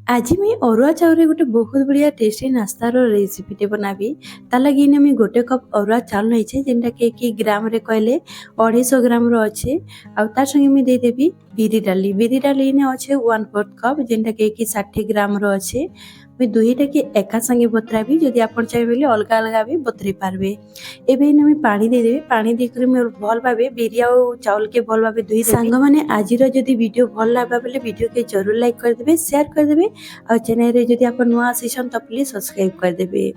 आज मैं अरुआ चाउल गोटे बहुत बढ़िया टेस्टी नास्तार रेसिपीटे बनाबी। तार लगी मुझे गोटे कप अरुआ चाउल नहीं जेनटा कि ग्राम रे कहले 250 ग्राम अच्छे। आर संगे मुझे देदेवी बिरी डाली अच्छे 1/4 कप जेनटा कि 60 ग्राम अच्छे। मुझे दुईटा कि एका संगे बतराबी जदि आप चाहिए अलग अलग भी बतरे पार्बे। एवं मुझे पानी देदेवी पानी देकर भल भाव बिरी आ चाउल के भल भाव दुई सांग मैंने आज जदि वीडियो भल लगा बोले वीडियो के जरूर लाइक करदे शेयर करदे और चैनल रे जदि आप नुआ आसीछन तो प्लीज सब्सक्राइब कर देबे।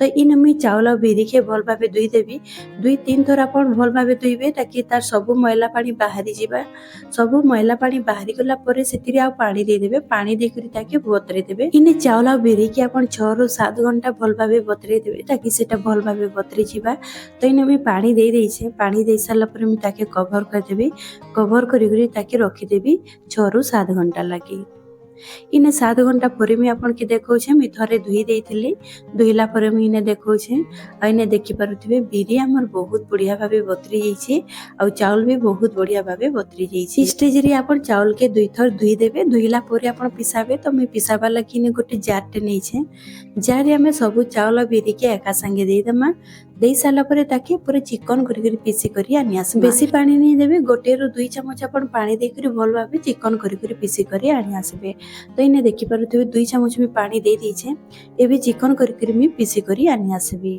तो इन मुझे चाउल और बिरी के भल भाव दुई देवी 2-3 थर आप भल भाव दुईबे ताकि तार सबू मैला पानी बाहरी जावा। सबू मैला पानी बाहरी गला परे सेतिरे आ पानी दे देबे पानी देकरी ताकि बतरे देबे। इन चाउल और बिरी के आप 6 ରୁ 7 घंटा भल भाव बतरे देबे ताकि सेटा भल भाव बतरे जावा। तो इन मुझे पानी दे देइछे पानी दे सारा पर मुझे ताके कवर कर देबे कवर करी ताकि रखी देबी 6 ରୁ 7 घंटा लगी। इने 7 घंटा पर मुझे आपन के देखौछे मुझे थरे धुई देइथिली धुईला पर मुझे इने देखौछे आ इने देखि पारुथिबे बिरी हमर बहुत बढ़िया भाबे बतरी जाइछे आ चाउल भी बहुत बढ़िया भाबे बतरी जाइछे। स्टेज रे आपन चाउल के 2 थर धुई देबे धुईला पर आपन पिसाबे। तो मैं पिसाबा लगी ने गोटे जार टे नैछे जार रे हमें सब चाउल बिरी के एका संगे दे दमा दे साला पर ताके पूरा चिकन करी पीसी करी आनी आस। बेसी पानी नहीं देबे 1 ରୁ 2 चामच अपन पानी देकरी भल भाबे चिकन करी पीसी करी आनी आसबे। तो इने देखि पारुथिबे 2 चामच में पानी दे दीछे एबे चिकन करी मैं पीसी करी आनी आसबे।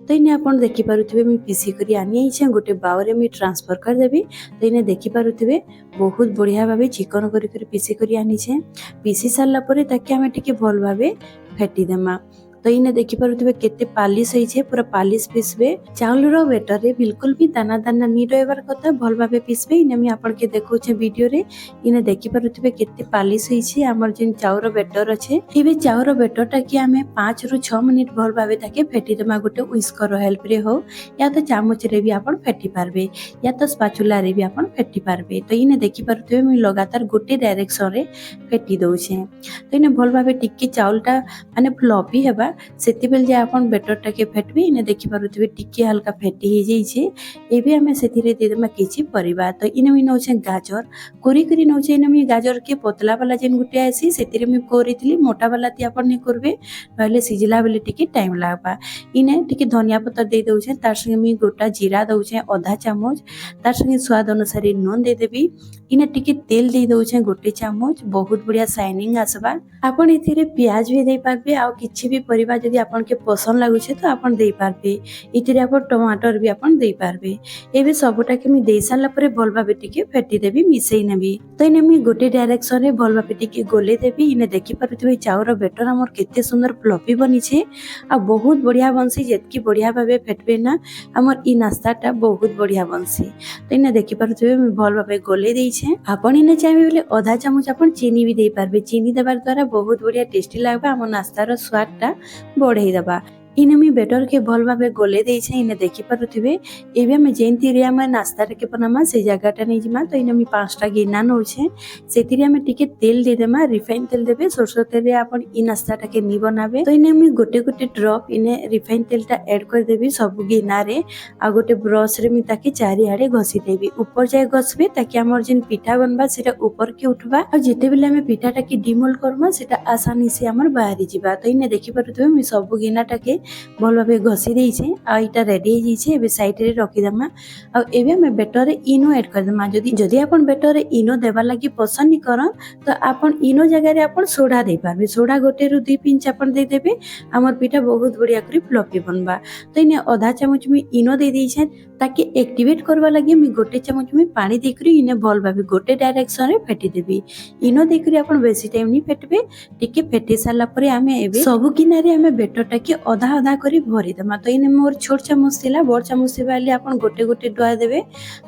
तो इने आपन देखि पारुथिबे मैं पीसी करी आनी आइछे गोटे बाउ रे मैं ट्रांसफर कर देबी। तो इने देखि पारुथिबे बहुत बढ़िया भाबे चिकन करी पीसी करी आनी छे पीसी सारला परे ताके हमें टिके भल भाबे फेटी देमा। तो इने देखि पारुथिबे केते पालिश होइछे पूरा पालिश पिसबे चाउल रो बेटर रे बिल्कुल भी दाना दाना नी रहबार कथा भल भाबे पिसबे। इने मैं आपन के देखौछे वीडियो रे इने देखि पारुथिबे केते पालिश होइछे हमर जेन चाउल रो बेटर अछि। एबे चाउल रो बेटर टा कि हमें 5 ରୁ 6 मिनिट भल भाबे ताके फेटी देमा गोटे व्हिस्कर रो हेल्प रे हो या तो चामच रे भी आपन फेटी पारबे या तो स्पैचुला रे भी आपन फेटी पारबे। तो इने देखि पारुथिबे मैं लगातार गोटे डायरेक्शन रे फेटी दउछे। तो इने भल भाबे टिक्की चाउल टा माने फ्लॉपी हेबा सेति बेल जे आपन बेटर टा के फेटबे। इने देखि पारुथिबे टिके हल्का फेटी हे जाइछे एबे हमें सेति रे दे देमा किछि परिबा। तो इने मैं नउछे गाजर कोरी नउछे इने मैं गाजर के पतला वाला जेन गुटे आसी सेति रे मैं कोरिथिली मोटा वाला ती आपन ने करबे नहले सिझला बेले टिके टाइम लागबा। इने टिके धनिया पत्तर दे दउछे तार संगे मैं गोटा जीरा दउछे आधा चामच तार संगे स्वाद अनुसार नून दे देबी। इने टिके तेल दे दउछे गोटे चामच बहुत बढ़िया शाइनिंग आसबा। आपन एथिरे प्याज भी दे पारबे आ किछि भी परिबा जदि आपन के पसंद लागुछे तो आपन दे पारबे। इथिरे आपन टमाटर भी आपन दे पारबे। एबे सबटा के मैं दे साला परे भल भाबे टिके फेटी देबी मिसेई नेबी। तो इने मैं गोटे डायरेक्शन रे भल भाबे टिके गोले देबी। इने देखि पारुथिबे चाउर बेटर हमर केते सुंदर फ्लॉपी बनिछे आ बहुत बढ़िया बनसी जेतकी बढ़िया भाबे फेटबे ना हमर ई नास्ताटा बहुत बढ़िया बनसी। तो इने देखि पारुथिबे मैं भल भाबे गोले देइछे। आपन इने चाहे बोले आधा चामच आपन चीनी भी दे पारबे चीनी देबार द्वारा बहुत बढ़िया टेस्टी लागबा हमर नास्तार स्वादटा बढ़ाई दबा। इने मैं बेटर के भल भाबे गोले देइछे। इने देखि पारुथिबे एबे मैं जेंति रे हम नास्ता रे के बनामा से जगहटा नै जिमा। तो इने मैं 5टा गिना नउछे सेतिरे हम टिके तेल दे देमा रिफाइन तेल देबे सरसो तेल रे आपन ई नास्ताटा के नी बनाबे। तो इने मैं गोटे ड्रॉप इने रिफाइन तेलटा ऐड कर देबी सब गिना रे आ गोटे ब्रश रे मैं ताके चारि आडे घसी देबी ऊपर जाय घसबे ताकि हमर जेन पिठा बनबा सेटा ऊपर के उठबा आ जेते बेले हम पिठाटा के डिमोल्ड करबा सेटा आसानी से हमर बाहरी जिबा। तो इने देखि पारुथिबे मैं सब गिनाटा के भल भाबे घसी देइछे आ इटा रेडी हे जाइछे। एबे साइड रे रखि दमा आ एबे हम बेटर रे इनो ऐड कर दमा। जदि आपन बेटर रे इनो देबा लागि पसंद नी करन तो आपन इनो जगह रे आपन सोडा दे पारबे सोडा 1 ରୁ 2 पिंच आपन दे देबे हमर पिठा बहुत बढ़िया करी फ्लॉपी बनबा। तो इने आधा चामच में इनो दे देइछे ताकि एक्टिवेट करबा लागि मैं गोटे चामच में पानी देकरी इने भल भाबे गोटे डायरेक्शन रे फेटी देबी। इनो देकरी आपन बेसी टाइम नी फेटबे टिके फेटी साला परे हमें एबे सब किनारे हमें बेटरटा के आधा आधा करी भरी दमा। तो इने मोर छोट चामच थिला बड़ चामच से वाली आपन गोटे डुआ देबे।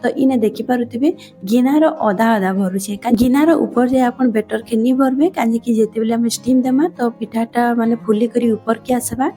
तो इने देखि पारुथिबे गिनार आधा आधा भरुछे गिनार ऊपर जे आपन बेटर के नी भरबे काजे कि जेते बेले हम स्टीम देमा तो पिठाटा माने फुली करी ऊपर के आसबा।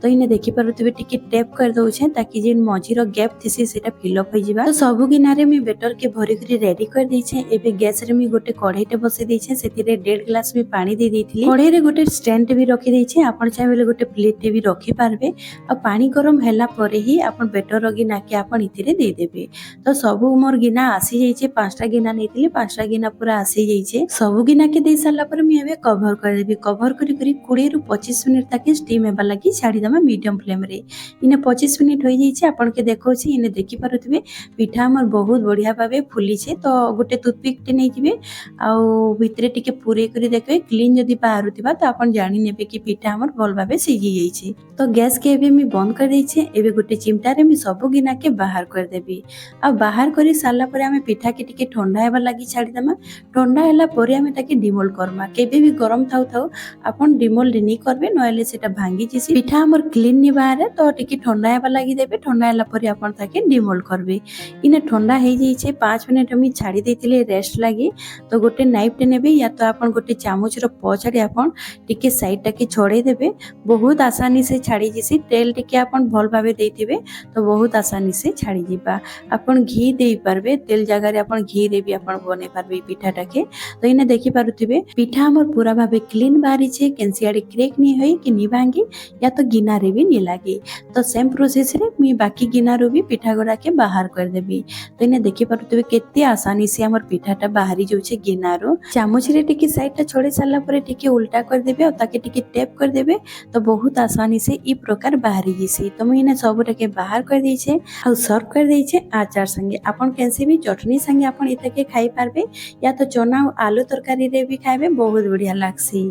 तो इने देखि पारुथिबे टिके टैप कर दउछे ताकि जे मझीर गैप थिसी सेटा फिल अप हो जिबा। तो सब गिनारे मैं बेटर के भरी करी रेडी कर देइछे। एबे गैस रे मैं गोटे कढ़ाईटे बसे देइछे सेतिरे 1.5 ग्लास में पानी दे देइथिली। कढ़ाई रे गोटे स्टैंड भी रखि देइछे आपन चाहे बेले गोटे प्लेट भी रखि पारबे आ पानी गरम हैला परे ही आपण बेटर गिना के आपण इथिरे दे देबे। तो सबु मोर गिना आसी जाइछे 5टा गिना नेतिले 5टा गिना पूरा आसी जाइछे। सबु गिना के दे साला पर मी एबे कवर कर देबी। कवर करी करी 20 रु 25 मिनिट तक स्टीम हेबा लागि छाडी दमा मीडियम फ्लेम रे। इने 25 मिनिट होई जाइछे आपण के देखौछि इने देखि पारुथबे पिठा हमर बहुत बढ़िया भाबे फुली छे। तो गोटे टूथपिक टे नै जिवे आ भितरे टिके पूरे करी देखबे क्लीन जदी बाहरुथिबा तो आपण जानि नेबे कि पिठा हमर भल भाबे सिझी जाइछे। तो गैस के एबे मी बंद कर दैछे। एबे गोटे चिमटा रे मी सबु गिना के बाहर कर देबी। आ बाहर करी साला परे हमें पिठा के टिके ठंडा हेबा लागि छाडी दमा। ठंडा हैला परे हमें ताके डिमोल्ड करमा। केबे भी गरम थाउ थाउ आपण डिमोल्ड नै करबे नहले सेटा भांगी जिसी पिठा हमर क्लीन नि बाहरे। तो टिके ठंडा हेबा लागि देबे। ठंडा हैला परे आपण ताके डिमोल्ड करबे। इने ठंडा हे जाइछे 5 मिनिट मी छाडी देथिले रेस्ट लागि। तो गोटे नाइफ टे नेबे या तो आपण गोटे चामच रो पछाडी आपण टिके साइड टाके छोड़े देबे। बहुत आसानी से छाड़ी जिसी तेल टिके आपण भल भाबे देथिबे तो बहुत आसानी से छाड़ी जिबा। आपण घी देई पारबे तेल जगह रे आपण घी रे भी आपण बने पारबे पिठा टाके। तो इने देखि पारुथिबे पिठा हमर पूरा भाबे क्लीन बाहरी छे। केनसियाडी क्रेक नि होई कि नि भांगी या तो गिना रे भी नि लागे। तो सेम प्रोसेस रे मी बाकी गिना रो भी पिठा गोडा के बाहर कर देबी। तो इने देखि पारुथिबे केते आसानी से हमर पिठाटा बाहरी जाउछे गिना रो। चामच रे टिके साइड टा छोड़े साला परे टिके उल्टा कर देबे और ताके टिके टैप कर देबे। तो बहुत आसानी से ई प्रकार बाहरी जिसी। तो मैं इने सब टाके बाहर कर दैछे और सर्व कर दैछे आचार संगे। आपण कैसे भी चटनी संगे आपण इताके खाई पारबे या तो चना और आलू तरकारी रे भी खाइबे बहुत बढ़िया लागसी।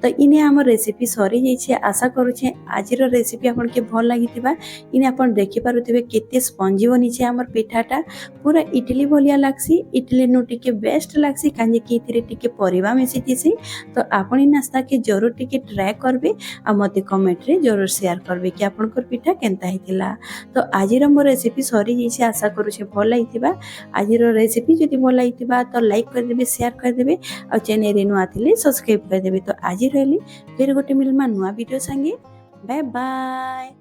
तो इने हमर रेसिपी सरी जाइछे। आशा करूछे आजिर रेसिपी आपण के भल लागितिबा। इने आपण देखि पारुथिबे केते स्पंजी बनिछे हमर पिठाटा पूरा इडली भलिया लागसी। इडली नु टिके बेस्ट लागसी काजे कि इथिरे टिके परिबा मिसितिसी। तो आपण इ नास्ता के जरूर टिके ट्राई करबे आ मते कमेंट रे जरूर शेयर करबे कि आपनकर पिठा केनता हितिला। तो आजिर मोर रेसिपी सरी जाइछे। आशा करूछे भल लागितिबा। आजिर रेसिपी जदि भल लागितिबा तो लाइक कर देबे शेयर कर देबे और चैनल रे नुआ थिले सब्सक्राइब कर देबे। तो आजि रहली फिर गोटे मिलमा नुआ वीडियो संगे। Bye bye.